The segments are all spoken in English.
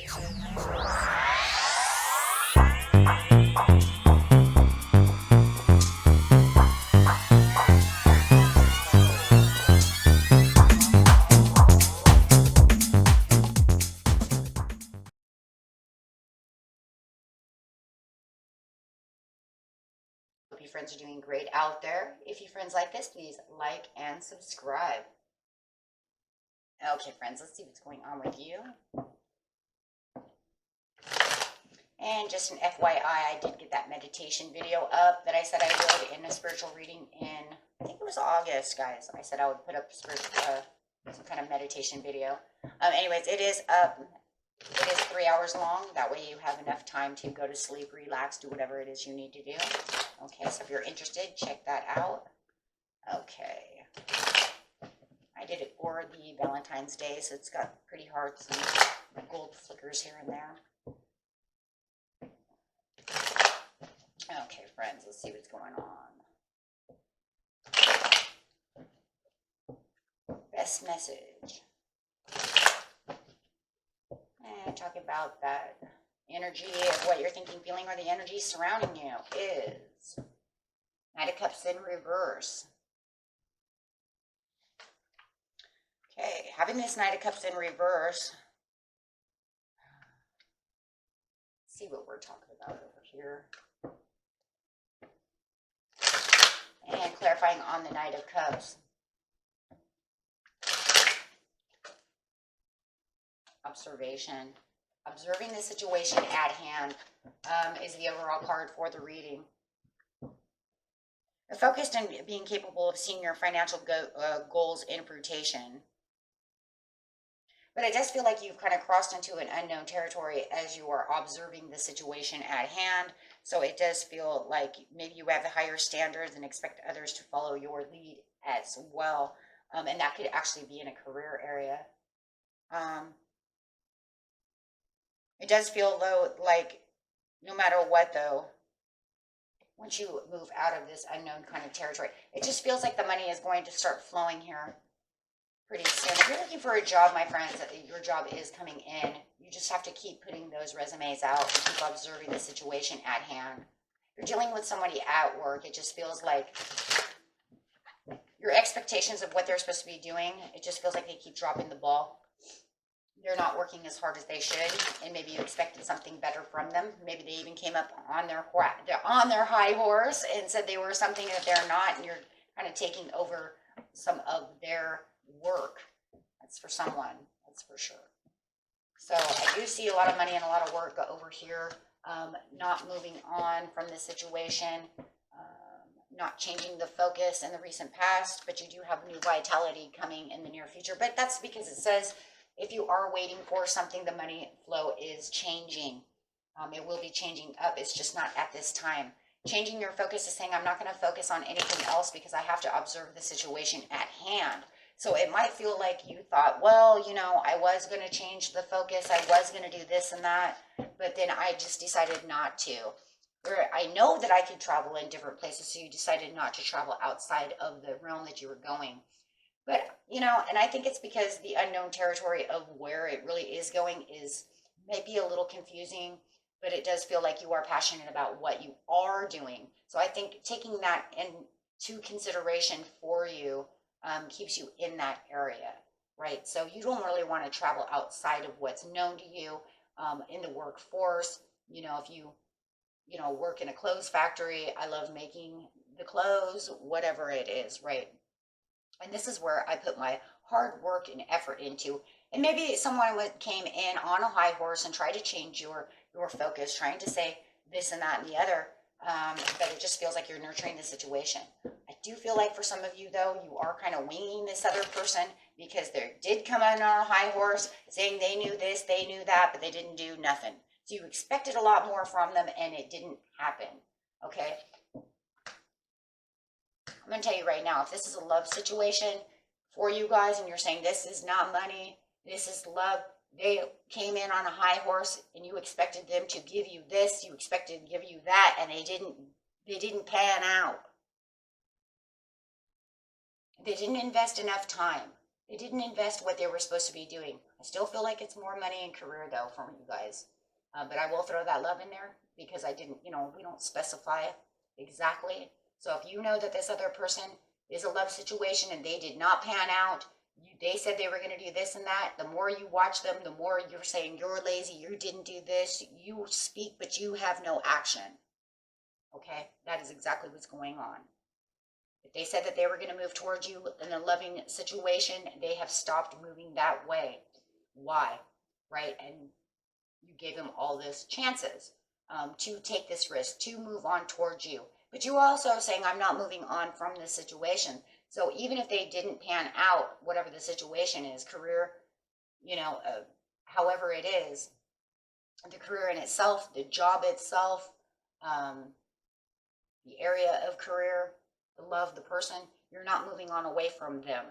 Hope you friends are doing great out there. If you friends like this, please like and subscribe. Okay, friends, let's see what's going on with you. And just an FYI, I did get that meditation video up that I said I would in a spiritual reading in, I think it was August, guys. I said I would put up some kind of meditation video. Anyways, it is up. It is 3 hours long. That way you have enough time to go to sleep, relax, do whatever it is you need to do. Okay, so if you're interested, check that out. Okay. I did it for the Valentine's Day, so it's got pretty hearts and gold flickers here and there. Okay, friends, let's see what's going on. Best message. And talk about that energy of what you're thinking, feeling, or the energy surrounding you is Knight of Cups in reverse. Okay, having this Knight of Cups in reverse. Let's see what we're talking about over here. And clarifying on the Knight of Cups. Observation. Observing the situation at hand is the overall card for the reading. You're focused on being capable of seeing your financial goals in fruition. But it does feel like you've kind of crossed into an unknown territory as you are observing the situation at hand. So it does feel like maybe you have higher standards and expect others to follow your lead as well. And that could actually be in a career area. It does feel, though, like no matter what, though, once you move out of this unknown kind of territory, it just feels like the money is going to start flowing here pretty soon. If you're looking for a job, my friends, your job is coming in. You just have to keep putting those resumes out and keep observing the situation at hand. If you're dealing with somebody at work, it just feels like your expectations of what they're supposed to be doing, it just feels like they keep dropping the ball. They're not working as hard as they should, and maybe you expected something better from them. Maybe they even came up on their high horse and said they were something that they're not, and you're kind of taking over some of their work. That's for someone, that's for sure. So I do see a lot of money and a lot of work go over here, not moving on from the situation, not changing the focus in the recent past, but you do have new vitality coming in the near future. But that's because it says if you are waiting for something, the money flow is changing. It will be changing up. It's just not at this time. Changing your focus is saying, I'm not going to focus on anything else because I have to observe the situation at hand. So it might feel like you thought, well, you know, I was going to change the focus. I was going to do this and that, but then I just decided not to. Or I know that I could travel in different places, so you decided not to travel outside of the realm that you were going. But, you know, and I think it's because the unknown territory of where it really is going is maybe a little confusing, but it does feel like you are passionate about what you are doing. So I think taking that into consideration for you keeps you in that area, right? So you don't really want to travel outside of what's known to you in the workforce. You know, if you work in a clothes factory, I love making the clothes, whatever it is, right? And this is where I put my hard work and effort into. And maybe someone came in on a high horse and tried to change your focus, trying to say this and that and the other, but it just feels like you're nurturing the situation. I do feel like for some of you, though, you are kind of winging this other person because they did come in on a high horse saying they knew this, they knew that, but they didn't do nothing. So you expected a lot more from them and it didn't happen, okay? I'm going to tell you right now, if this is a love situation for you guys and you're saying this is not money, this is love, they came in on a high horse and you expected them to give you this, you expected to give you that, and they didn't pan out. They didn't invest enough time. They didn't invest what they were supposed to be doing. I still feel like it's more money and career, though, from you guys. But I will throw that love in there because I didn't, we don't specify exactly. So if you know that this other person is a love situation and they did not pan out, they said they were going to do this and that, the more you watch them, the more you're saying you're lazy, you didn't do this, you speak, but you have no action. Okay, that is exactly what's going on. If they said that they were going to move towards you in a loving situation, they have stopped moving that way. Why? Right? And you gave them all these chances to take this risk, to move on towards you. But you are also saying, I'm not moving on from this situation. So even if they didn't pan out, whatever the situation is, career, however it is, the career in itself, the job itself, the area of career, the love, the person, you're not moving on away from them.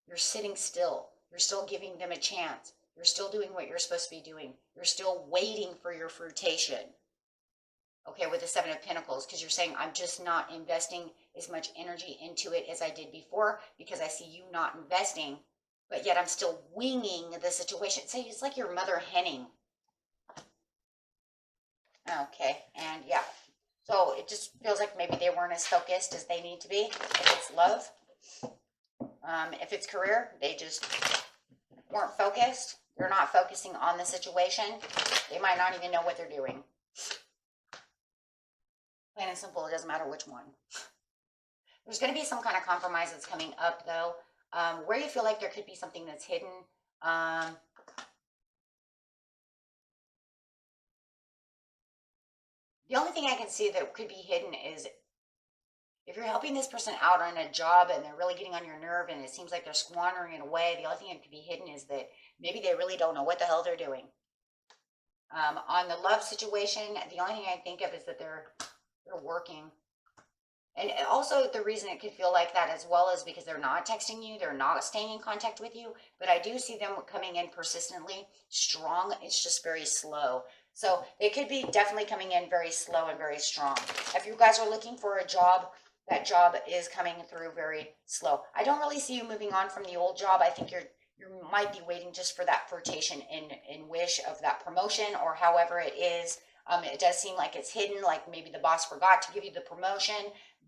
You're sitting still. You're still giving them a chance. You're still doing what you're supposed to be doing. You're still waiting for your fruitation. Okay, with the Seven of Pentacles, because you're saying, I'm just not investing as much energy into it as I did before because I see you not investing, but yet I'm still winging the situation. So it's like your mother henning. Okay, and yeah. So it just feels like maybe they weren't as focused as they need to be. If it's love, if it's career, they just weren't focused. They're not focusing on the situation. They might not even know what they're doing. Plain and simple, it doesn't matter which one. There's going to be some kind of compromise that's coming up, though, where you feel like there could be something that's hidden. The only thing I can see that could be hidden is if you're helping this person out on a job and they're really getting on your nerve and it seems like they're squandering it away, the only thing that could be hidden is that maybe they really don't know what the hell they're doing. On the love situation, the only thing I think of is that they're working. And also the reason it could feel like that as well is because they're not texting you, they're not staying in contact with you, but I do see them coming in persistently, strong. It's just very slow. So they could be definitely coming in very slow and very strong. If you guys are looking for a job, that job is coming through very slow. I don't really see you moving on from the old job. I think you might be waiting just for that flirtation and wish of that promotion or however it is. It does seem like it's hidden, like maybe the boss forgot to give you the promotion,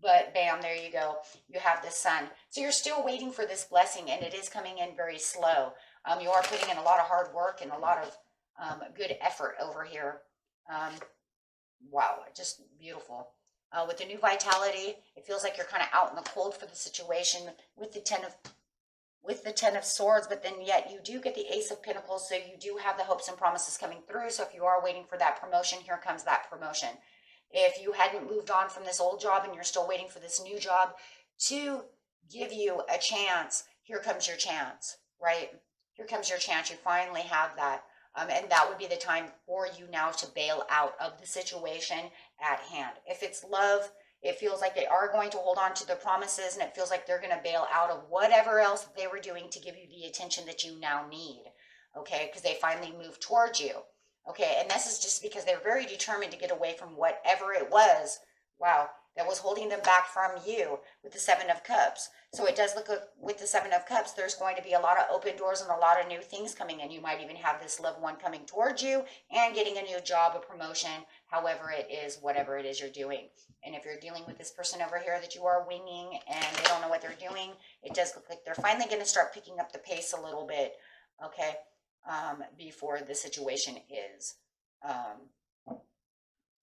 but bam, there you go. You have the sun. So you're still waiting for this blessing, and it is coming in very slow. You are putting in a lot of hard work and a lot of good effort over here. Wow, just beautiful. With the new vitality, it feels like you're kind of out in the cold for the situation with the Ten of Swords, but then yet you do get the Ace of Pentacles, so you do have the hopes and promises coming through. So if you are waiting for that promotion, here comes that promotion. If you hadn't moved on from this old job and you're still waiting for this new job to give you a chance, here comes your chance, right? Here comes your chance. You finally have that. And that would be the time for you now to bail out of the situation at hand. If it's love, it feels like they are going to hold on to the promises, and it feels like they're going to bail out of whatever else they were doing to give you the attention that you now need, okay? Because they finally moved towards you, okay? And this is just because they're very determined to get away from whatever it was, wow, that was holding them back from you with the Seven of Cups. So it does look like with the Seven of Cups, there's going to be a lot of open doors and a lot of new things coming in. You might even have this loved one coming towards you and getting a new job, a promotion, however it is, whatever it is you're doing. And if you're dealing with this person over here that you are winging and they don't know what they're doing, it does look like they're finally going to start picking up the pace a little bit, okay, before the situation is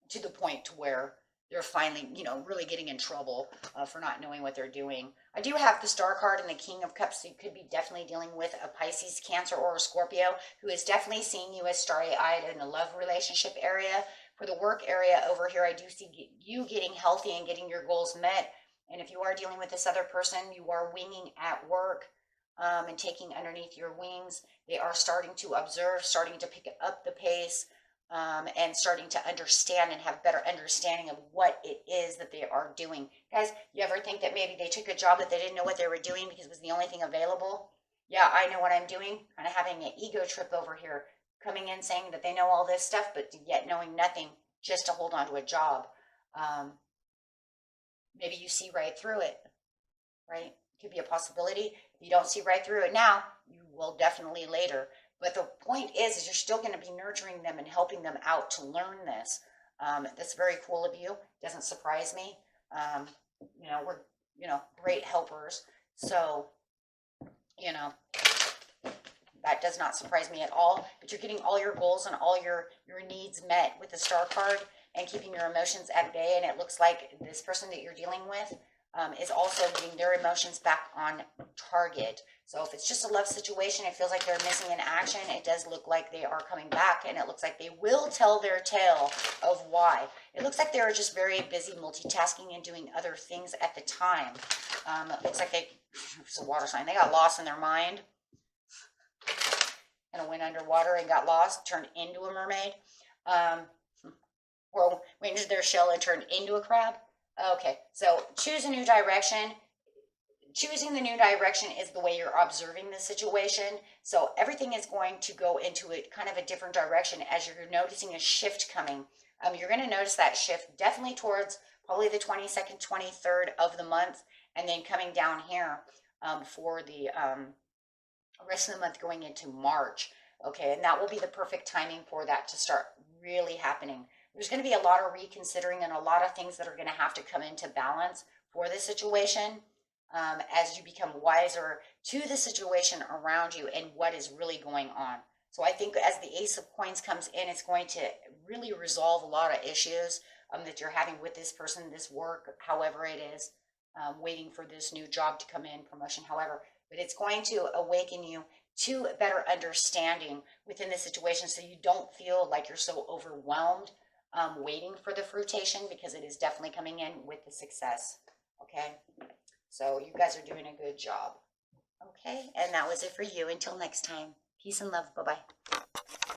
to the point to where they're finally, really getting in trouble for not knowing what they're doing. I do have the Star card and the King of Cups, so you could be definitely dealing with a Pisces, Cancer, or a Scorpio who is definitely seeing you as starry-eyed in the love relationship area. For the work area over here, I do see you getting healthy and getting your goals met. And if you are dealing with this other person, you are winging at work and taking underneath your wings. They are starting to observe, starting to pick up the pace, and starting to understand and have better understanding of what it is that they are doing. Guys, you ever think that maybe they took a job that they didn't know what they were doing because it was the only thing available? Yeah, I know what I'm doing. Kind of having an ego trip over here, coming in saying that they know all this stuff, but yet knowing nothing just to hold on to a job. Maybe you see right through it, right? Could be a possibility. If you don't see right through it now, you will definitely later. But the point is you're still going to be nurturing them and helping them out to learn this. That's very cool of you. Doesn't surprise me. We're, great helpers. So, that does not surprise me at all. But you're getting all your goals and all your needs met with the Star card and keeping your emotions at bay. And it looks like this person that you're dealing with is also getting their emotions back on target. So if it's just a love situation, it feels like they're missing in action. It does look like they are coming back, and it looks like they will tell their tale of why. It looks like they're just very busy multitasking and doing other things at the time. It looks like it's a water sign. They got lost in their mind and went underwater and got lost, turned into a mermaid. Or went into their shell and turned into a crab. Okay, so choose a new direction. Choosing the new direction is the way you're observing the situation. So everything is going to go into a kind of a different direction as you're noticing a shift coming. You're going to notice that shift definitely towards probably the 22nd, 23rd of the month, and then coming down here for the rest of the month going into March. Okay, and that will be the perfect timing for that to start really happening. There's going to be a lot of reconsidering and a lot of things that are going to have to come into balance for this situation as you become wiser to the situation around you and what is really going on. So I think as the Ace of Coins comes in, it's going to really resolve a lot of issues that you're having with this person, this work, however it is, waiting for this new job to come in, promotion, however. But it's going to awaken you to a better understanding within the situation so you don't feel like you're so overwhelmed waiting for the fruitation, because it is definitely coming in with the success. Okay, so you guys are doing a good job. Okay, and that was it for you. Until next time, peace and love. Bye-bye.